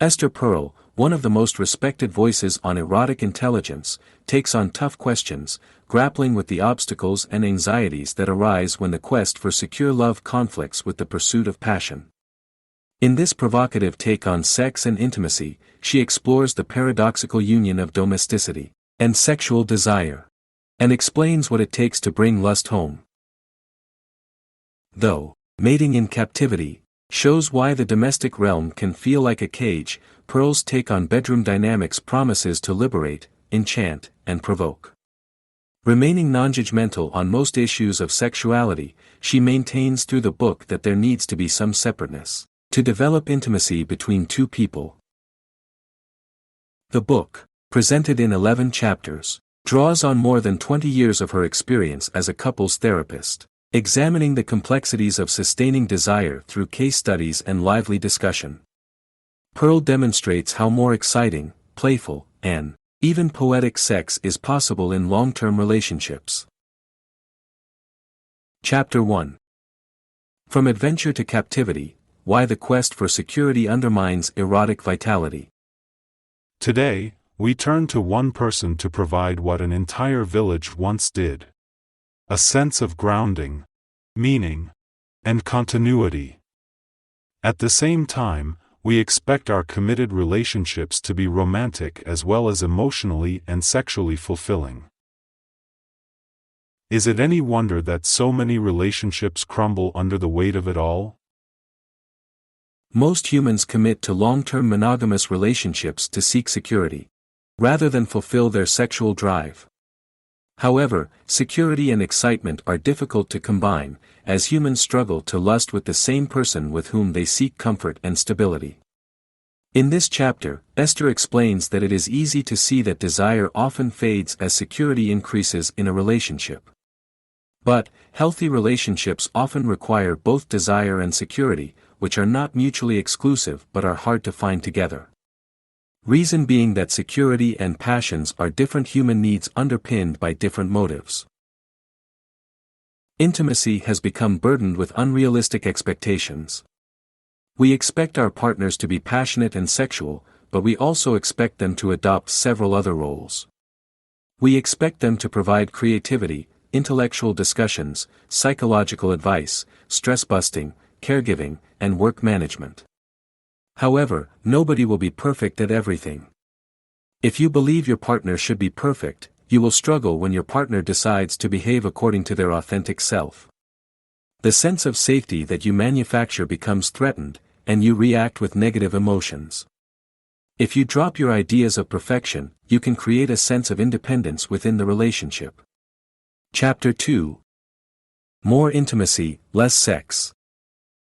Esther Perel, one of the most respected voices on erotic intelligence, takes on tough questions, grappling with the obstacles and anxieties that arise when the quest for secure love conflicts with the pursuit of passion. In this provocative take on sex and intimacy, she explores the paradoxical union of domesticity and sexual desire, and explains what it takes to bring lust home. Though Mating in Captivity shows why the domestic realm can feel like a cage, Perel's take on bedroom dynamics promises to liberate, enchant, and provoke. Remaining non-judgmental on most issues of sexuality, she maintains through the book that there needs to be some separateness to develop intimacy between two people. The book, presented in 11 chapters, draws on more than 20 years of her experience as a couples therapist, examining the complexities of sustaining desire through case studies and lively discussion. Perel demonstrates how more exciting, playful, and even poetic sex is possible in long-term relationships. Chapter 1. From Adventure to Captivity, Why the Quest for Security Undermines Erotic Vitality. Today, we turn to one person to provide what an entire village once did. A sense of grounding, meaning, and continuity. At the same time, we expect our committed relationships to be romantic as well as emotionally and sexually fulfilling. Is it any wonder that so many relationships crumble under the weight of it all? Most humans commit to long-term monogamous relationships to seek security, rather than fulfill their sexual drive. However, security and excitement are difficult to combine, as humans struggle to lust with the same person with whom they seek comfort and stability. In this chapter, Esther explains that it is easy to see that desire often fades as security increases in a relationship. But, healthy relationships often require both desire and security, which are not mutually exclusive but are hard to find together. Reason being that security and passions are different human needs underpinned by different motives. Intimacy has become burdened with unrealistic expectations. We expect our partners to be passionate and sexual, but we also expect them to adopt several other roles. We expect them to provide creativity, intellectual discussions, psychological advice, stress busting, caregiving, and work management. However, nobody will be perfect at everything. If you believe your partner should be perfect, you will struggle when your partner decides to behave according to their authentic self. The sense of safety that you manufacture becomes threatened, and you react with negative emotions. If you drop your ideas of perfection, you can create a sense of independence within the relationship. Chapter 2. More intimacy, less sex.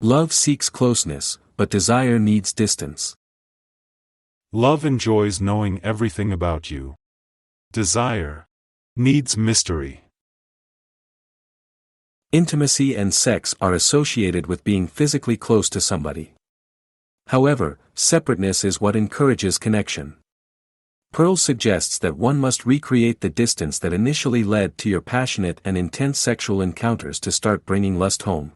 Love seeks closeness, but desire needs distance. Love enjoys knowing everything about you. Desire needs mystery. Intimacy and sex are associated with being physically close to somebody. However, separateness is what encourages connection. Perel suggests that one must recreate the distance that initially led to your passionate and intense sexual encounters to start bringing lust home.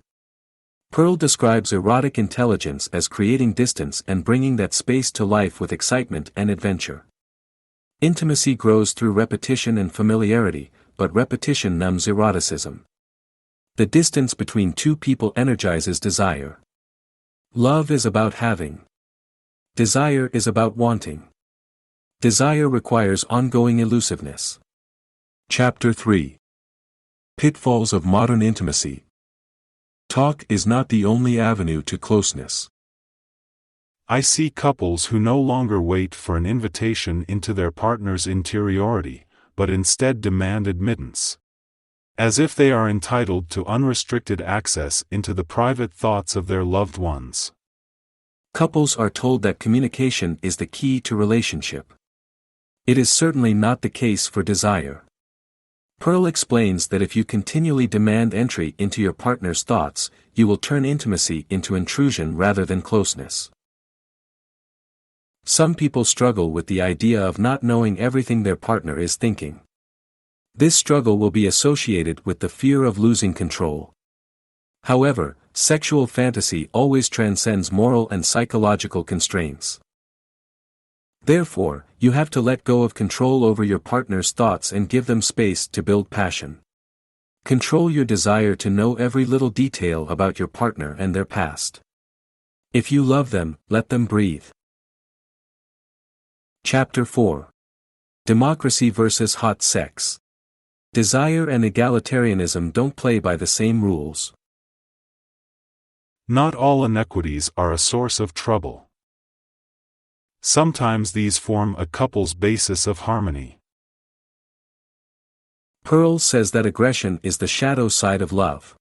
Perel describes erotic intelligence as creating distance and bringing that space to life with excitement and adventure. Intimacy grows through repetition and familiarity, but repetition numbs eroticism. The distance between two people energizes desire. Love is about having. Desire is about wanting. Desire requires ongoing elusiveness. Chapter 3. Pitfalls of Modern Intimacy. Talk is not the only avenue to closeness. I see couples who no longer wait for an invitation into their partner's interiority, but instead demand admittance. As if they are entitled to unrestricted access into the private thoughts of their loved ones. Couples are told that communication is the key to relationship. It is certainly not the case for desire. Perel explains that if you continually demand entry into your partner's thoughts, you will turn intimacy into intrusion rather than closeness. Some people struggle with the idea of not knowing everything their partner is thinking. This struggle will be associated with the fear of losing control. However, sexual fantasy always transcends moral and psychological constraints. Therefore, you have to let go of control over your partner's thoughts and give them space to build passion. Control your desire to know every little detail about your partner and their past. If you love them, let them breathe. Chapter 4. Democracy versus hot sex. Desire and egalitarianism don't play by the same rules. Not all inequities are a source of trouble. Sometimes these form a couple's basis of harmony. Perel says that aggression is the shadow side of love.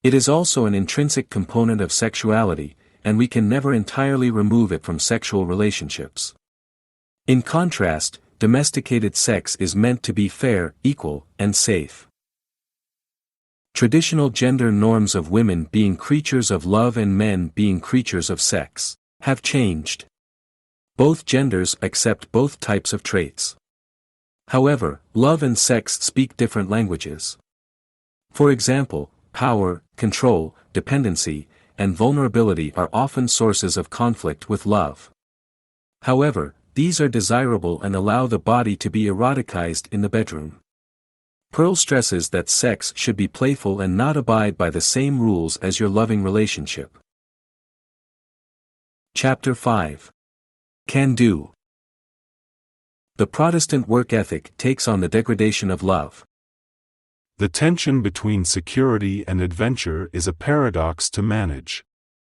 It is also an intrinsic component of sexuality, and we can never entirely remove it from sexual relationships. In contrast, domesticated sex is meant to be fair, equal, and safe. Traditional gender norms of women being creatures of love and men being creatures of sex have changed. Both genders accept both types of traits. However, love and sex speak different languages. For example, power, control, dependency, and vulnerability are often sources of conflict with love. However, these are desirable and allow the body to be eroticized in the bedroom. Perel stresses that sex should be playful and not abide by the same rules as your loving relationship. Chapter 5. Can do. The Protestant work ethic takes on the degradation of love. The tension between security and adventure is a paradox to manage,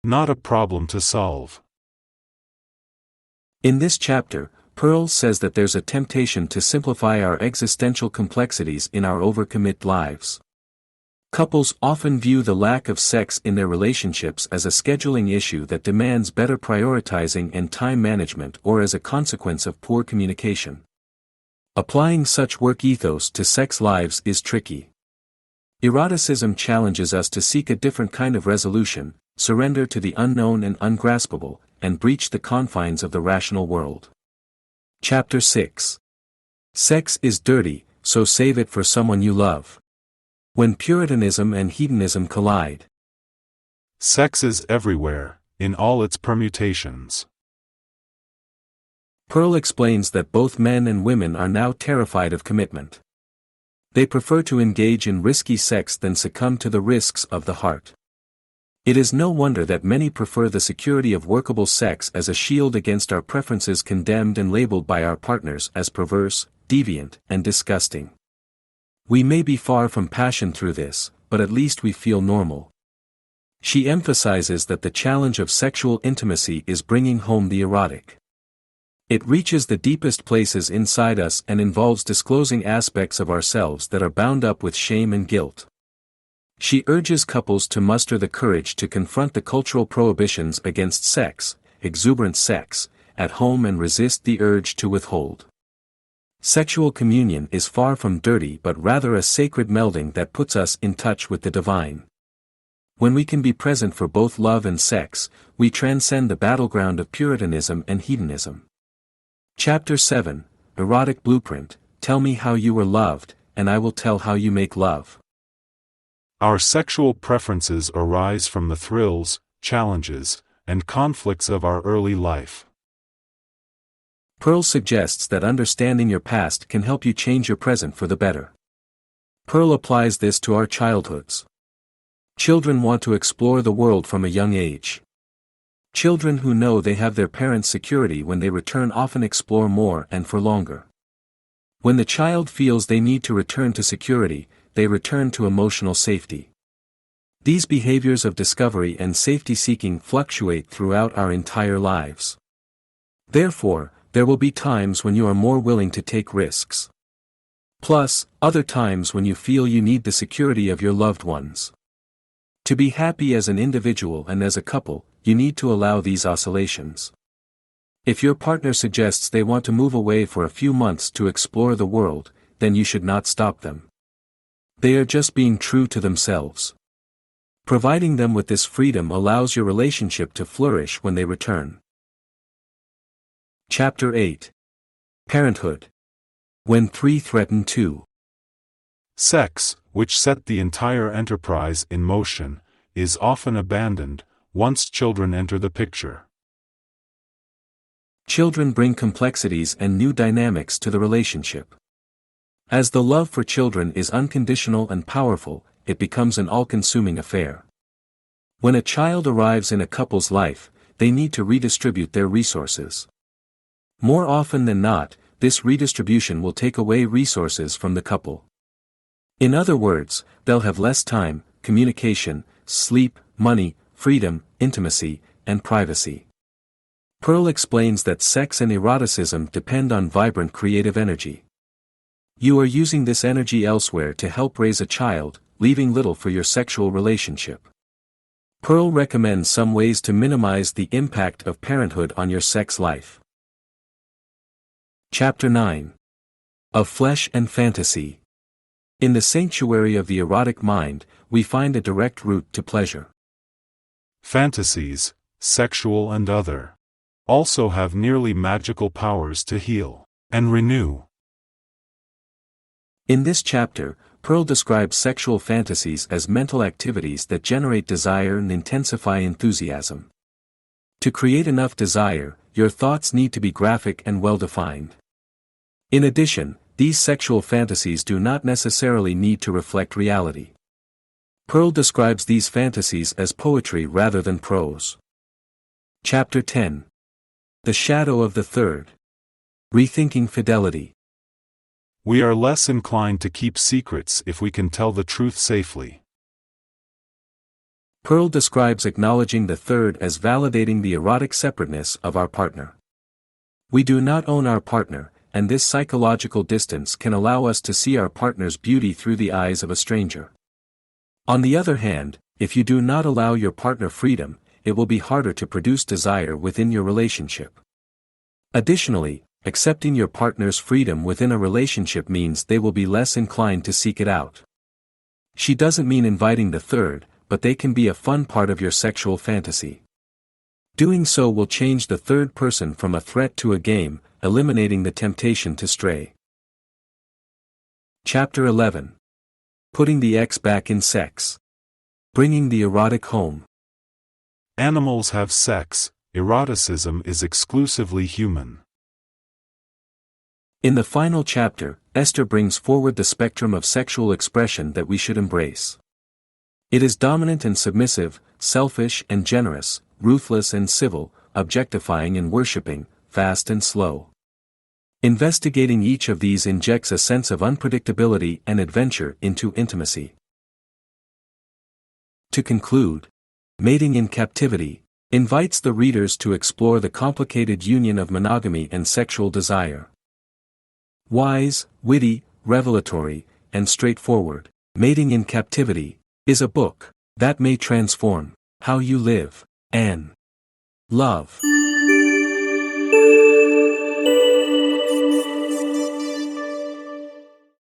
not a problem to solve. In this chapter, Perel says that there's a temptation to simplify our existential complexities in our overcommit lives. Couples often view the lack of sex in their relationships as a scheduling issue that demands better prioritizing and time management or as a consequence of poor communication. Applying such work ethos to sex lives is tricky. Eroticism challenges us to seek a different kind of resolution, surrender to the unknown and ungraspable, and breach the confines of the rational world. Chapter 6. Sex is dirty, so save it for someone you love. When Puritanism and hedonism collide. Sex is everywhere, in all its permutations. Perel explains that both men and women are now terrified of commitment. They prefer to engage in risky sex than succumb to the risks of the heart. It is no wonder that many prefer the security of workable sex as a shield against our preferences condemned and labeled by our partners as perverse, deviant, and disgusting. We may be far from passion through this, but at least we feel normal. She emphasizes that the challenge of sexual intimacy is bringing home the erotic. It reaches the deepest places inside us and involves disclosing aspects of ourselves that are bound up with shame and guilt. She urges couples to muster the courage to confront the cultural prohibitions against sex, exuberant sex, at home and resist the urge to withhold. Sexual communion is far from dirty but rather a sacred melding that puts us in touch with the divine. When we can be present for both love and sex, we transcend the battleground of Puritanism and hedonism. Chapter 7, Erotic Blueprint, Tell me how you were loved, and I will tell how you make love. Our sexual preferences arise from the thrills, challenges, and conflicts of our early life. Perel suggests that understanding your past can help you change your present for the better. Perel applies this to our childhoods. Children want to explore the world from a young age. Children who know they have their parents' security when they return often explore more and for longer. When the child feels they need to return to security, they return to emotional safety. These behaviors of discovery and safety-seeking fluctuate throughout our entire lives. Therefore, there will be times when you are more willing to take risks. Plus, other times when you feel you need the security of your loved ones. To be happy as an individual and as a couple, you need to allow these oscillations. If your partner suggests they want to move away for a few months to explore the world, then you should not stop them. They are just being true to themselves. Providing them with this freedom allows your relationship to flourish when they return. Chapter 8. Parenthood. When three threaten two. Sex, which set the entire enterprise in motion, is often abandoned once children enter the picture. Children bring complexities and new dynamics to the relationship. As the love for children is unconditional and powerful, it becomes an all-consuming affair. When a child arrives in a couple's life, they need to redistribute their resources. More often than not, this redistribution will take away resources from the couple. In other words, they'll have less time, communication, sleep, money, freedom, intimacy, and privacy. Perel explains that sex and eroticism depend on vibrant creative energy. You are using this energy elsewhere to help raise a child, leaving little for your sexual relationship. Perel recommends some ways to minimize the impact of parenthood on your sex life. Chapter 9. Of Flesh and Fantasy. In the sanctuary of the erotic mind, we find a direct route to pleasure. Fantasies, sexual and other, also have nearly magical powers to heal and renew. In this chapter, Perel describes sexual fantasies as mental activities that generate desire and intensify enthusiasm. To create enough desire, your thoughts need to be graphic and well-defined. In addition, these sexual fantasies do not necessarily need to reflect reality. Perel describes these fantasies as poetry rather than prose. Chapter 10. The Shadow of the Third. Rethinking Fidelity. We are less inclined to keep secrets if we can tell the truth safely. Perel describes acknowledging the third as validating the erotic separateness of our partner. We do not own our partner, and this psychological distance can allow us to see our partner's beauty through the eyes of a stranger. On the other hand, if you do not allow your partner freedom, it will be harder to produce desire within your relationship. Additionally, accepting your partner's freedom within a relationship means they will be less inclined to seek it out. She doesn't mean inviting the third, but they can be a fun part of your sexual fantasy. Doing so will change the third person from a threat to a game, eliminating the temptation to stray. Chapter 11. Putting the X back in sex. Bringing the erotic home. Animals have sex, eroticism is exclusively human. In the final chapter, Esther brings forward the spectrum of sexual expression that we should embrace. It is dominant and submissive, selfish and generous, ruthless and civil, objectifying and worshipping, fast and slow. Investigating each of these injects a sense of unpredictability and adventure into intimacy. To conclude, Mating in Captivity invites the readers to explore the complicated union of monogamy and sexual desire. Wise, witty, revelatory, and straightforward, Mating in Captivity is a book that may transform how you live and love.